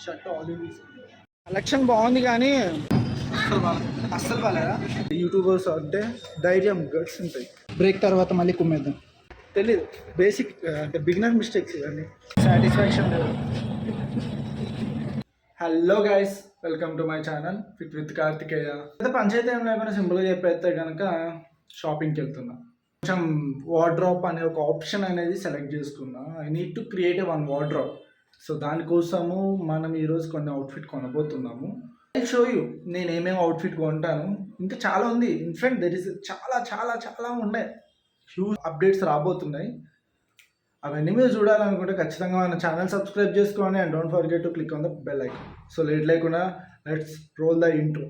Shirt olive collection బాగుంది కానీ అస్సలు బాగాలేదా. యూట్యూబర్స్ అంటే ధైర్యం గట్స్ ఉంటాయి. బ్రేక్ తర్వాత మళ్ళీ కుమ్మేద్దాం. తెలీదు, బేసిక్ అంటే బిగినర్ మిస్టేక్స్ ఇవన్నీ. సాటిస్ఫాక్షన్ లేదు. Hello guys, welcome to my channel fit with Karthikeya. అయితే పంచాయతీ ఏం లేకుండా సింపుల్గా చెప్పేస్తే కనుక షాపింగ్కి వెళ్తున్నా. కొంచెం వార్డ్రాప్ అనే ఒక ఆప్షన్ అనేది సెలెక్ట్ చేసుకున్నా. I need to create one wardrobe. So దానికోసము మనం ఈరోజు కొన్ని అవుట్ఫిట్ కొనబోతున్నాము. ఐ షో యూ నేను ఏమేమి అవుట్ఫిట్ కొంటాను. ఇంకా చాలా ఉంది. ఇన్ఫాక్ట్ దెర్ ఇస్ చాలా చాలా చాలా ఉన్నాయి. హ్యూజ్ అప్డేట్స్ రాబోతున్నాయి. అవన్నీ మీరు చూడాలనుకుంటే ఖచ్చితంగా మన ఛానల్ సబ్స్క్రైబ్ చేసుకోండి and don't forget to click on the bell icon. So late లేకుండా let's roll the intro.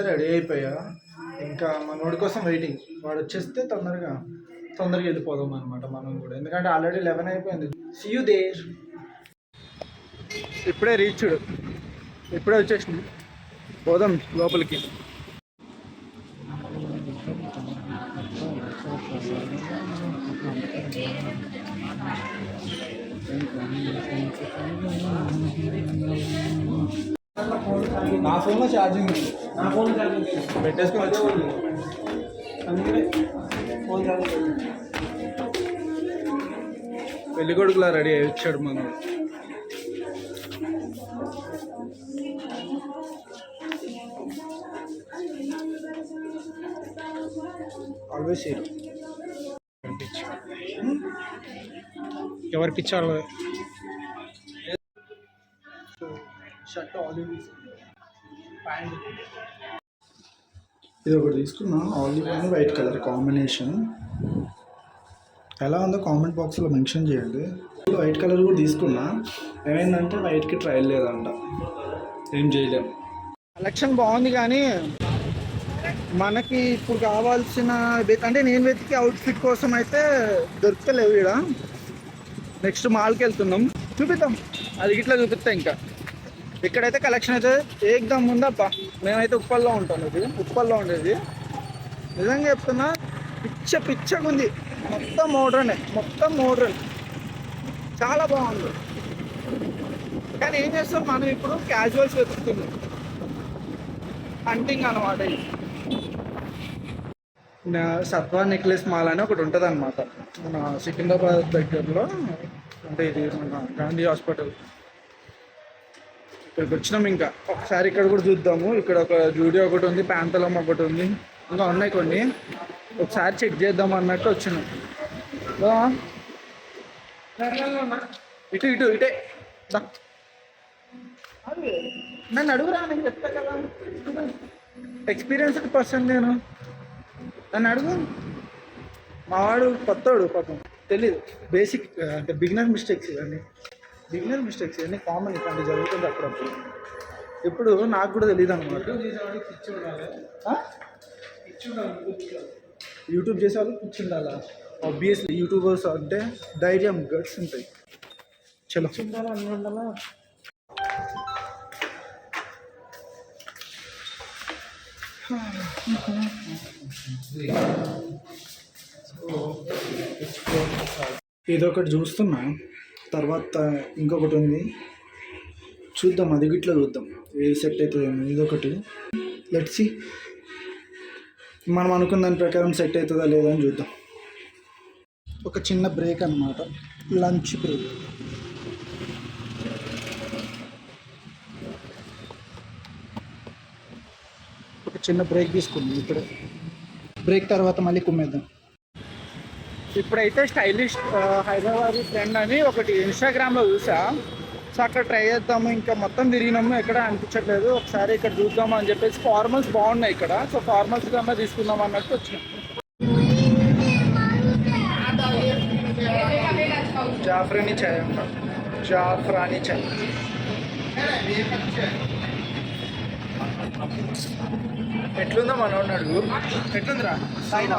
Ready అయిపోయా. ఇంకా మనోడి కోసం వెయిటింగ్. వాడు వచ్చేస్తే తొందరగా వెళ్ళిపోదాం అనమాట మనం కూడా, ఎందుకంటే ఆల్రెడీ 11 అయిపోయింది. See you there. ఇప్పుడే రీచ్డ్, ఇప్పుడే వచ్చేసింది. పోదాం లోపలికి. నా ఫోన్లో ఛార్జింగ్ ఉంది. నా ఫోన్ ఛార్జింగ్ పెట్టేసుకుని వచ్చి అందుకనే ఫోన్ ఛార్జింగ్. పెళ్లి కొడుకులా రెడీ అయ్యి వచ్చాడు మనం. Always hero. ఎవరు పిచ్చారు. షర్ట్ ఆలివ్ ప్యాంట్ ఇది ఒకటి తీసుకున్నా. Olive and white colour combination. ఎలా ఉందో కామెంట్ బాక్స్లో మెన్షన్ చేయండి. వైట్ కలర్ కూడా తీసుకున్నా. ఏమైందంటే వైట్కి ట్రయల్ లేదంట, ఏం చేయలేం. కలెక్షన్ బాగుంది కానీ మనకి ఇప్పుడు కావాల్సిన అంటే నేను వెతికి అవుట్ఫిట్ కోసం అయితే దొరుకుతలేవు ఇక్కడ. నెక్స్ట్ మాల్కి వెళ్తున్నాం, చూపిద్దాం. అది ఇట్లా చూపిస్తా. ఇంకా ఇక్కడైతే కలెక్షన్ అయితే ఏకదమ్ ఉందబ్బా. మేమైతే ఉప్పల్లో ఉంటాం. ఇది ఉప్పల్లో ఉండేది. నిజంగా చెప్తున్నా, పిచ్చగా ఉంది. మొత్తం మోడ్రన్ చాలా బాగుంది. కానీ ఏం చేస్తాం మనం ఇప్పుడు క్యాజువల్స్ వెతుకుతున్నాం. హంటింగ్ అనమాట. సత్వా నెక్లెస్ మాల్ అని ఒకటి ఉంటుంది అనమాట మన సికింద్రాబాద్ దగ్గరలో. అంటే ఇది మన గాంధీ హాస్పిటల్. ఇక్కడికి వచ్చినాం. ఇంకా ఒకసారి ఇక్కడ కూడా చూద్దాము. ఇక్కడ ఒక జూడియో ఒకటి ఉంది, ప్యాంతలం ఒకటి ఉంది, ఇంకా ఉన్నాయి కొన్ని. ఒకసారి చెక్ చేద్దాం అన్నట్టు వచ్చినాం. ఇటే నన్ను అడుగురా, నేను చెప్తా కదా. ఎక్స్పీరియన్స్డ్ పర్సన్ నేను, నన్ను అడుగు. మావాడు కొత్తవాడు పాపం, తెలీదు. బేసిక్ అంటే బిగినర్ మిస్టేక్స్ ఇవన్నీ కామన్. ఇట్లాంటి జరుగుతుంది అప్పుడప్పుడు. ఇప్పుడు నాకు కూడా తెలియదు అనమాట. యూట్యూబ్ చేసే వాళ్ళు పిచ్చి ఉండాలా. ఆబ్వియస్లీ యూట్యూబర్స్ అంటే ధైర్యం గట్స్ ఉంటాయి. చలో ఉండాలా. ఇదొకటి చూస్తున్నా. తర్వాత ఇంకొకటి ఉంది, చూద్దాం. అది గిట్లా చూద్దాం ఏ సెట్ అవుతుందేమో. ఇదొకటి లెట్స్ సీ. మనం అనుకున్న దాని ప్రకారం సెట్ అవుతుందా లేదా అని చూద్దాం. ఒక చిన్న బ్రేక్ అన్నమాట, లంచ్ బ్రేక్. ఒక చిన్న బ్రేక్ తీసుకుందాం. ఇప్పుడే బ్రేక్ తర్వాత మళ్ళీ కుమ్మేద్దాం. ఇప్పుడైతే స్టైలిష్ హైదరాబాద్ ఫ్రెండ్ అని ఒకటి ఇన్స్టాగ్రామ్లో చూసా. సో అక్కడ ట్రై చేద్దాము. ఇంకా మొత్తం తిరిగినాము, ఎక్కడ అనిపించట్లేదు. ఒకసారి ఇక్కడ చూద్దాము అని చెప్పేసి. ఫార్మల్స్ బాగున్నాయి ఇక్కడ. సో ఫార్మల్స్ కన్నా తీసుకుందాం అన్నట్టు వచ్చినాం. జాఫ్రానీ చాయ్ అంట, జాఫ్రానీ చాయ్. ఎట్లుందో మనోడిని అడుగు. ఎట్లుందిరా సాయినా?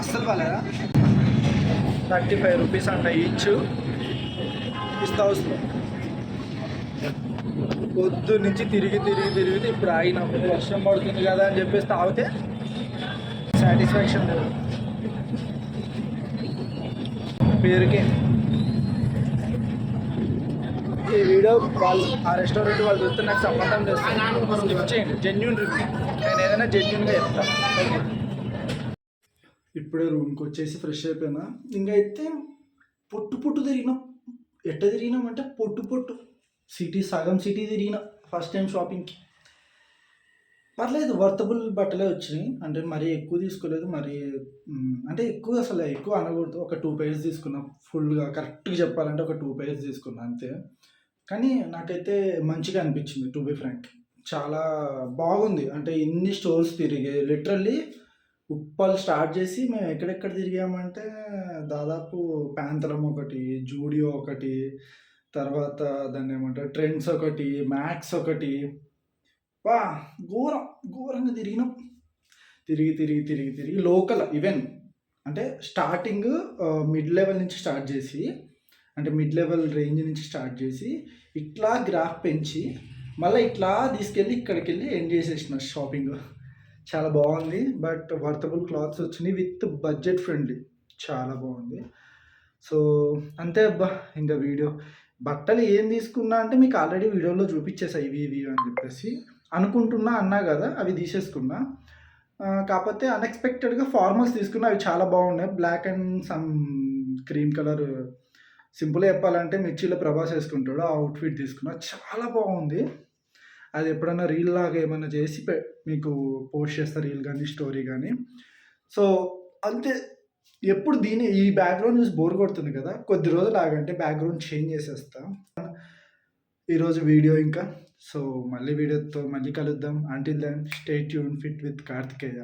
అస్సలు బాగాలేదా. 35 రూపీస్ అంట ఈచ్. పిస్తా హౌస్లో పొద్దు నుంచి తిరిగి ఇప్పుడు ఆగినప్పుడు వర్షం పడుతుంది కదా అని చెప్పేసి తాగితే సాటిస్ఫాక్షన్ లేదు, పేరుకే. ఈ వీడియో వాళ్ళు ఆ రెస్టారెంట్ వాళ్ళు చూస్తే నాకు సంబంధం చేస్తాను, స్కిప్ చేయండి. జెన్యున్ రివ్యూ, నేను ఏదైనా జెన్యున్గా చెప్తాను. ఇప్పుడే రూమ్కి వచ్చేసి ఫ్రెష్ అయిపోయినా. ఇంకా అయితే పొట్టు తిరిగినాం. ఎట్ట తిరిగినామంటే పొట్టు సగం సిటీ తిరిగిన ఫస్ట్ టైం షాపింగ్కి. పర్లేదు, వర్తబుల్ బట్టలే వచ్చినాయి. అంటే మరీ ఎక్కువ తీసుకోలేదు, మరీ అంటే ఎక్కువ అనకూడదు. ఒక 2 పైర్స్ తీసుకున్నా, ఫుల్గా కరెక్ట్గా చెప్పాలంటే ఒక 2 పైర్స్ తీసుకున్నా అంతే. కానీ నాకైతే మంచిగా అనిపించింది, టు బి ఫ్రాంక్. చాలా బాగుంది. అంటే ఇన్ని స్టోర్స్ తిరిగి లిటరల్లీ ఉప్పల్ స్టార్ట్ చేసి మేము ఎక్కడెక్కడ తిరిగామంటే దాదాపు ప్యాంతలం ఒకటి, జూడియో ఒకటి, తర్వాత దాన్ని ఏమంటారు ట్రెండ్స్ ఒకటి, మ్యాక్స్ ఒకటి. వా ఘోరంగా తిరిగినాం. తిరిగి లోకల్ ఈవెన్ అంటే స్టార్టింగ్ మిడ్ లెవెల్ నుంచి స్టార్ట్ చేసి, అంటే మిడ్ లెవెల్ రేంజ్ నుంచి స్టార్ట్ చేసి ఇట్లా గ్రాఫ్ పెంచి మళ్ళీ ఇట్లా తీసుకెళ్ళి ఇక్కడికి వెళ్ళి ఎండ్ చేసేసిన షాపింగ్. చాలా బాగుంది. బట్ వర్తబుల్ క్లాత్స్ వచ్చినాయి విత్ బడ్జెట్ ఫ్రెండ్లీ, చాలా బాగుంది. సో అంతే అబ్బా. ఇంకా వీడియో బట్టలు ఏం తీసుకున్నా అంటే మీకు ఆల్రెడీ వీడియోలో చూపించేసా, ఇవి అని చెప్పేసి అన్నా కదా, అవి తీసేసుకున్నా. కాకపోతే అన్ఎక్స్పెక్టెడ్గా ఫార్మల్స్ తీసుకున్నా, అవి చాలా బాగున్నాయి. Black and some cream colour, సింపుల్గా చెప్పాలంటే మిర్చిలో ప్రభాస్ వేసుకుంటాడు ఆ అవుట్ఫిట్ తీసుకున్నా, చాలా బాగుంది. అది ఎప్పుడైనా రీల్ లాగా ఏమైనా చేసి మీకు పోస్ట్ చేస్తా, రీల్ కానీ స్టోరీ కానీ. సో అంతే. ఎప్పుడు ఈ బ్యాక్గ్రౌండ్ చూసి బోర్ కొడుతుంది కదా, కొద్ది రోజులు ఆగంటే బ్యాక్గ్రౌండ్ చేంజ్ చేసేస్తా. ఈరోజు వీడియో ఇంకా. సో మళ్ళీ వీడియోతో మళ్ళీ కలుద్దాం. Until then stay tune fit with Karthikeya.